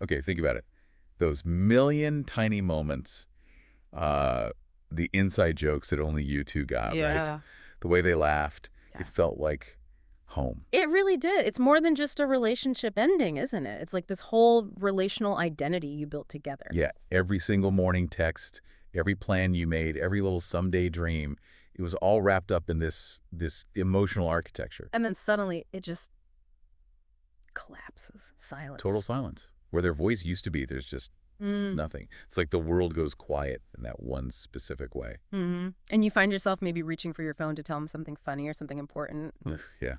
Okay, think about it. Those million tiny moments, the inside jokes that only you two got, right? Yeah. The way they laughed, Yeah. it felt like home. It really did. It's more than just a relationship ending, isn't it? It's like this whole relational identity you built together. Yeah, every single morning text, every plan you made, every little someday dream, it was all wrapped up in this emotional architecture. And then suddenly it just collapses. Total Silence. silence. Where their voice used to be, there's just Mm. nothing. It's like the world goes quiet in that one specific way. Mm-hmm. And you find yourself maybe reaching for your phone to tell them something funny or something important. Ugh, yeah.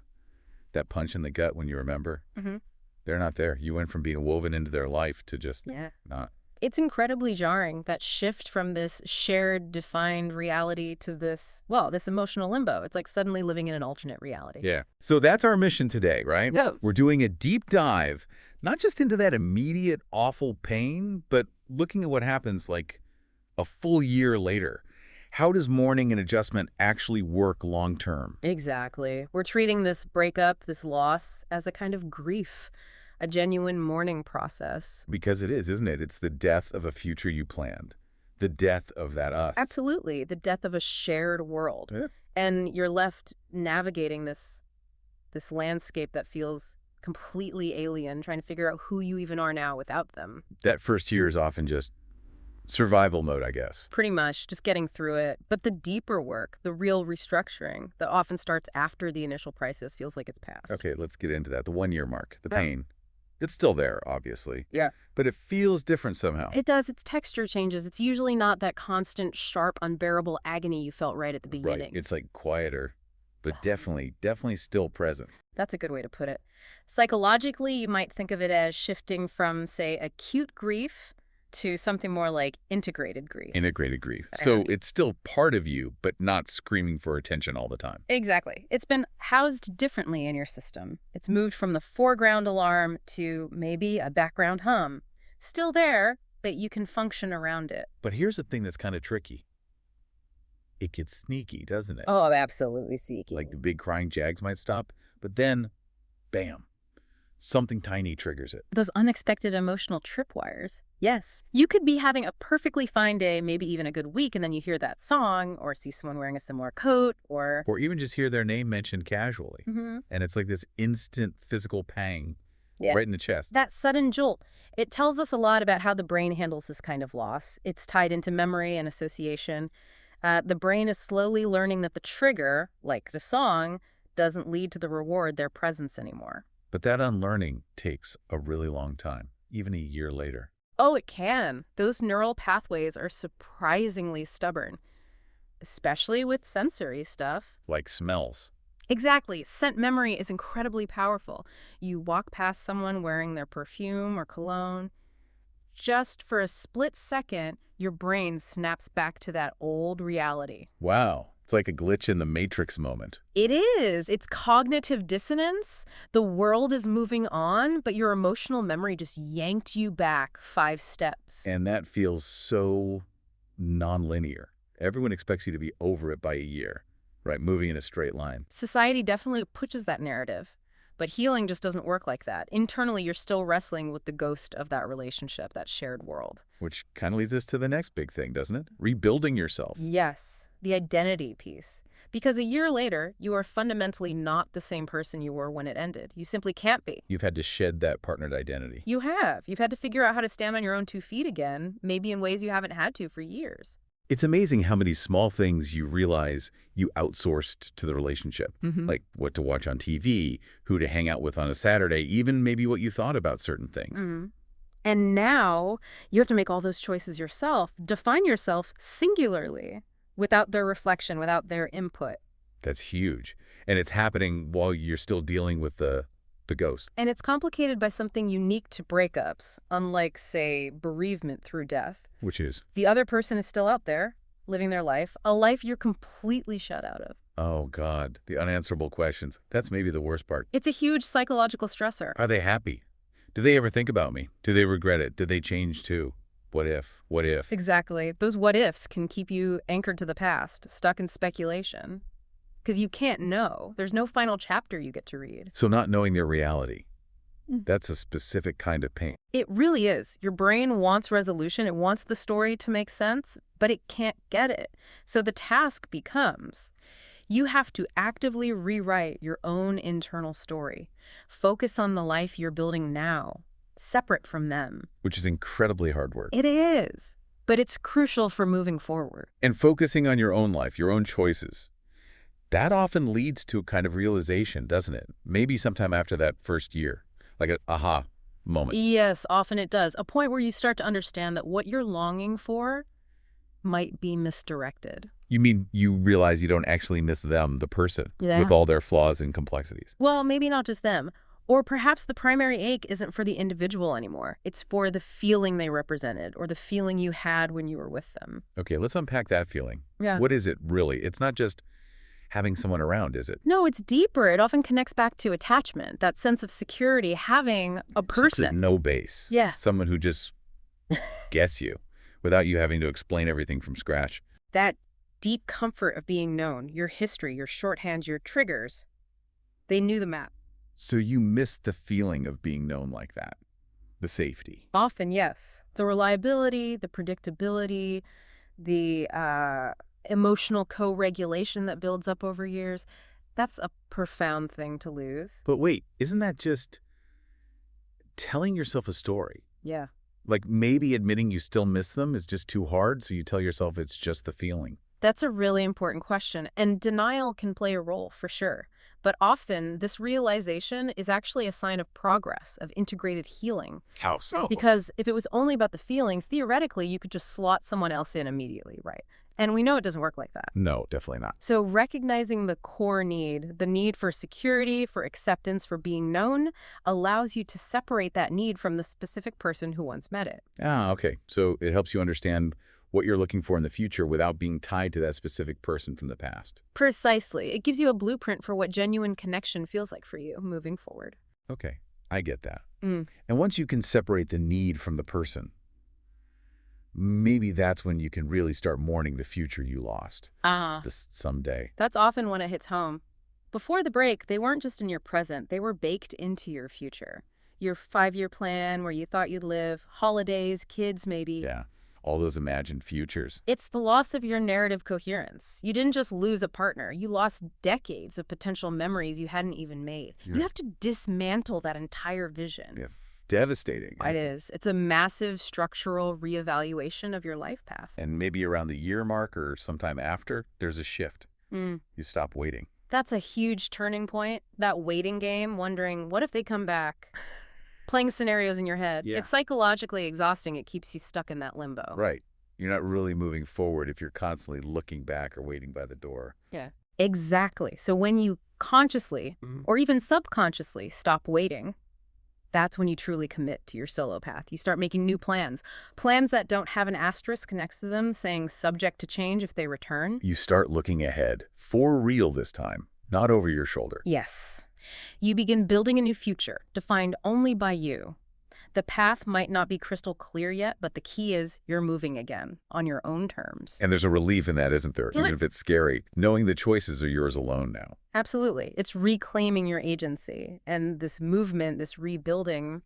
That punch in the gut when you remember, Mm-hmm. they're not there. You went from being woven into their life to just Yeah. not. It's incredibly jarring, that shift from this shared, defined reality to this, well, this emotional limbo. It's like suddenly living in an alternate reality. Yeah. So that's our mission today, right? Yes. We're doing a deep dive, not just into that immediate awful pain, but looking at what happens like a full year later. How does mourning and adjustment actually work long term? Exactly. We're treating this breakup, this loss, as a kind of grief, a genuine mourning process. Because it is, isn't it? It's the death of a future you planned, the death of that us. Absolutely. The death of a shared world. Yeah. And you're left navigating this landscape that feels completely alien, trying to figure out who you even are now without them. That first year is often just survival mode, I guess. Pretty much, just getting through it. But the deeper work, the real restructuring that often starts after the initial crisis feels like it's past. Okay, let's get into that. The 1 year mark, the Yeah. pain. It's still there, obviously. Yeah. But it feels different somehow. It does. Its texture changes. It's usually not that constant, sharp, unbearable agony you felt right at the beginning. Right. It's like quieter, but definitely still present. That's a good way to put it. Psychologically, you might think of it as shifting from, say, acute grief to something more like integrated grief. Integrated grief. So it's still part of you, but not screaming for attention all the time. Exactly. It's been housed differently in your system. It's moved from the foreground alarm to maybe a background hum. Still there, but you can function around it. But here's the thing that's kind of tricky. It gets sneaky, doesn't it? Oh, absolutely sneaky. Like the big crying jags might stop, but then, bam, something tiny triggers it. Those unexpected emotional tripwires. Yes. You could be having a perfectly fine day, maybe even a good week, and then you hear that song or see someone wearing a similar coat or even just hear their name mentioned casually. Mm-hmm. And it's like this instant physical pang Yeah. right in the chest. That sudden jolt. It tells us a lot about how the brain handles this kind of loss. It's tied into memory and association. The brain is slowly learning that the trigger, like the song, doesn't lead to the reward, their presence anymore. But that unlearning takes a really long time, even a year later. Oh, it can. Those neural pathways are surprisingly stubborn, especially with sensory stuff. Like smells. Exactly. Scent memory is incredibly powerful. You walk past someone wearing their perfume or cologne. Just for a split second, your brain snaps back to that old reality. Wow. It's like a glitch in the Matrix moment. It is. It's cognitive dissonance. The world is moving on, but your emotional memory just yanked you back 5 steps. And that feels so nonlinear. Everyone expects you to be over it by a year, right? Moving in a straight line. Society definitely pushes that narrative. But healing just doesn't work like that. Internally, you're still wrestling with the ghost of that relationship, that shared world. Which kind of leads us to the next big thing, doesn't it? Rebuilding yourself. Yes, the identity piece. Because a year later, you are fundamentally not the same person you were when it ended. You simply can't be. You've had to shed that partnered identity. You have. You've had to figure out how to stand on your own 2 feet again, maybe in ways you haven't had to for years. It's amazing how many small things you realize you outsourced to the relationship. Mm-hmm. Like what to watch on TV, who to hang out with on a Saturday, even maybe what you thought about certain things. Mm-hmm. And now you have to make all those choices yourself, define yourself singularly, without their reflection, without their input. That's huge. And it's happening while you're still dealing with the ghost. And it's complicated by something unique to breakups, unlike, say, bereavement through death. Which is? The other person is still out there, living their life, a life you're completely shut out of. Oh, God. The unanswerable questions. That's maybe the worst part. It's a huge psychological stressor. Are they happy? Do they ever think about me? Do they regret it? Did they change too? What if? What if? Exactly. Those what ifs can keep you anchored to the past, stuck in speculation. Because you can't know. There's no final chapter you get to read. So not knowing their reality. That's a specific kind of pain. It really is. Your brain wants resolution. It wants the story to make sense, but it can't get it. So the task becomes you have to actively rewrite your own internal story. Focus on the life you're building now, separate from them. Which is incredibly hard work. It is, but it's crucial for moving forward. And focusing on your own life, your own choices, that often leads to a kind of realization, doesn't it? Maybe sometime after that first year, like an aha moment. Yes, often it does. A point where you start to understand that what you're longing for might be misdirected. You mean you realize you don't actually miss them, the person, Yeah. with all their flaws and complexities? Well, maybe not just them. Or perhaps the primary ache isn't for the individual anymore. It's for the feeling they represented or the feeling you had when you were with them. Okay, let's unpack that feeling. Yeah. What is it really? It's not just having someone around, is it? No, it's deeper. It often connects back to attachment, that sense of security, having a person. No base. Yeah. Someone who just gets you without you having to explain everything from scratch. That deep comfort of being known, your history, your shorthand, your triggers. They knew the map. So you miss the feeling of being known like that. The safety. Often, yes. The reliability, the predictability, the emotional co-regulation that builds up over years. That's a profound thing to lose. But wait, isn't that just telling yourself a story? Yeah. Like maybe admitting you still miss them is just too hard, so you tell yourself it's just the feeling. That's a really important question, and denial can play a role for sure. But often, this realization is actually a sign of progress, of integrated healing. How so? Because if it was only about the feeling, theoretically, you could just slot someone else in immediately, right? And we know it doesn't work like that. No, definitely not. So recognizing the core need, the need for security, for acceptance, for being known, allows you to separate that need from the specific person who once met it. Ah, okay. So it helps you understand what you're looking for in the future without being tied to that specific person from the past. Precisely. It gives you a blueprint for what genuine connection feels like for you moving forward. Okay, I get that. Mm. And once you can separate the need from the person, maybe that's when you can really start mourning the future you lost this someday. That's often when it hits home. Before the break, they weren't just in your present, they were baked into your future. Your 5-year plan where you thought you'd live, holidays, kids maybe. Yeah, all those imagined futures. It's the loss of your narrative coherence. You didn't just lose a partner. You lost decades of potential memories you hadn't even made. Yeah. You have to dismantle that entire vision. Yeah, devastating. It is. It's a massive structural reevaluation of your life path. And maybe around the year mark or sometime after, there's a shift. Mm. You stop waiting. That's a huge turning point. That waiting game, wondering, what if they come back? Playing scenarios in your head. Yeah. It's psychologically exhausting. It keeps you stuck in that limbo. Right. You're not really moving forward if you're constantly looking back or waiting by the door. Yeah. Exactly. So when you consciously or even subconsciously stop waiting, that's when you truly commit to your solo path. You start making new plans. Plans that don't have an asterisk next to them saying subject to change if they return. You start looking ahead, for real this time, not over your shoulder. Yes. You begin building a new future, defined only by you. The path might not be crystal clear yet, but the key is you're moving again, on your own terms. And there's a relief in that, isn't there? Yeah. Even if it's scary, knowing the choices are yours alone now. Absolutely. It's reclaiming your agency. And this movement, this rebuilding,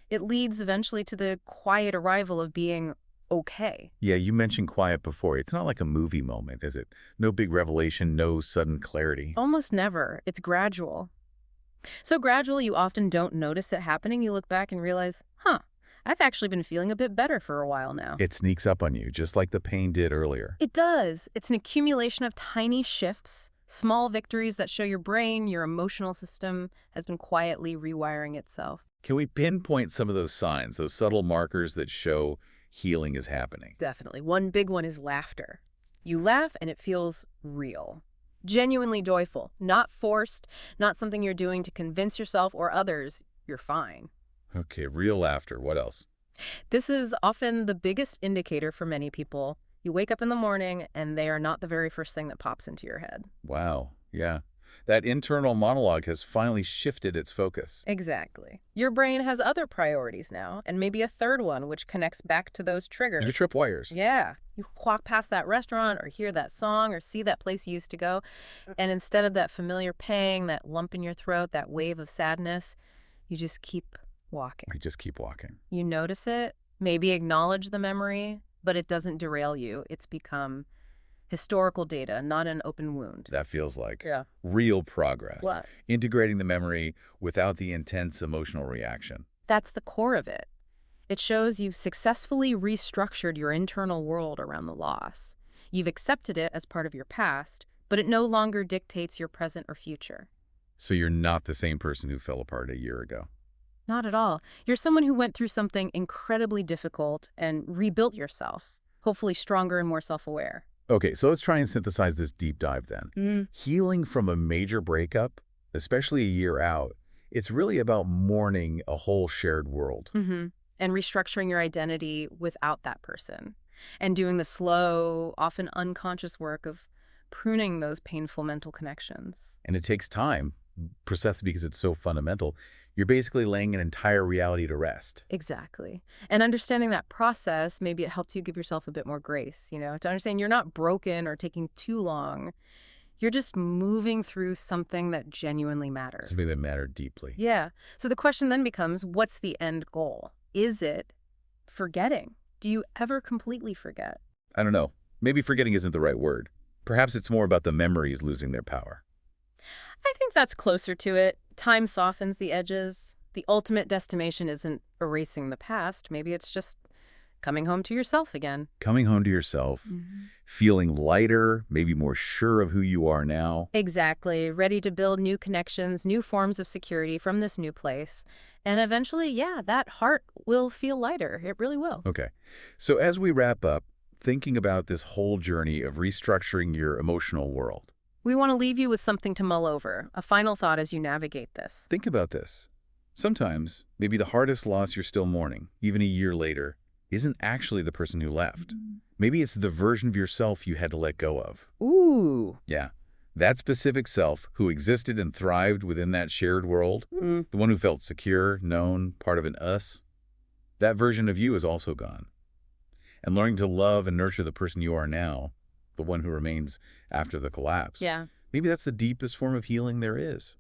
it leads eventually to the quiet arrival of being okay. Yeah, you mentioned quiet before. It's not like a movie moment, is it? No big revelation, no sudden clarity. Almost never. It's gradual. So gradual, you often don't notice it happening. You look back and realize, I've actually been feeling a bit better for a while now. It sneaks up on you, just like the pain did earlier. It does. It's an accumulation of tiny shifts, small victories that show your brain, your emotional system has been quietly rewiring itself. Can we pinpoint some of those signs, those subtle markers that show healing is happening? Definitely. One big one is laughter. You laugh and it feels real. Genuinely joyful, not forced, not something you're doing to convince yourself or others you're fine. Okay, real laughter. What else? This is often the biggest indicator for many people. You wake up in the morning and they are not the very first thing that pops into your head. Wow, yeah. That internal monologue has finally shifted its focus. Exactly. Your brain has other priorities now, and maybe a third one which connects back to those triggers. Your tripwires. Yeah. You walk past that restaurant or hear that song or see that place you used to go, and instead of that familiar pang, that lump in your throat, that wave of sadness, you just keep walking. I just keep walking. You notice it, maybe acknowledge the memory, but it doesn't derail you. It's become historical data, not an open wound. That feels like Yeah. real progress. What? Integrating the memory without the intense emotional reaction. That's the core of it. It shows you've successfully restructured your internal world around the loss. You've accepted it as part of your past, but it no longer dictates your present or future. So you're not the same person who fell apart a year ago. Not at all. You're someone who went through something incredibly difficult and rebuilt yourself, hopefully stronger and more self-aware. Okay, so let's try and synthesize this deep dive then. Healing from a major breakup, especially a year out, it's really about mourning a whole shared world. And restructuring your identity without that person. And doing the slow, often unconscious work of pruning those painful mental connections. And it takes time, precisely because it's so fundamental. You're basically laying an entire reality to rest. Exactly. And understanding that process, maybe it helps you give yourself a bit more grace, to understand you're not broken or taking too long. You're just moving through something that genuinely matters. Something that mattered deeply. Yeah. So the question then becomes, what's the end goal? Is it forgetting? Do you ever completely forget? I don't know. Maybe forgetting isn't the right word. Perhaps it's more about the memories losing their power. I think that's closer to it. Time softens the edges. The ultimate destination isn't erasing the past. Maybe it's just coming home to yourself again. Coming home to yourself, feeling lighter, maybe more sure of who you are now. Exactly. Ready to build new connections, new forms of security from this new place. And eventually, yeah, that heart will feel lighter. It really will. Okay. So as we wrap up, thinking about this whole journey of restructuring your emotional world, We want to leave you with something to mull over, a final thought as you navigate this. think about this. Sometimes, maybe the hardest loss you're still mourning, even a year later, isn't actually the person who left. Maybe it's the version of yourself you had to let go of. Ooh. Yeah, that specific self who existed and thrived within that shared world, the one who felt secure, known, part of an us, that version of you is also gone. And learning to love and nurture the person you are now, the one who remains after the collapse. Yeah. Maybe that's the deepest form of healing there is.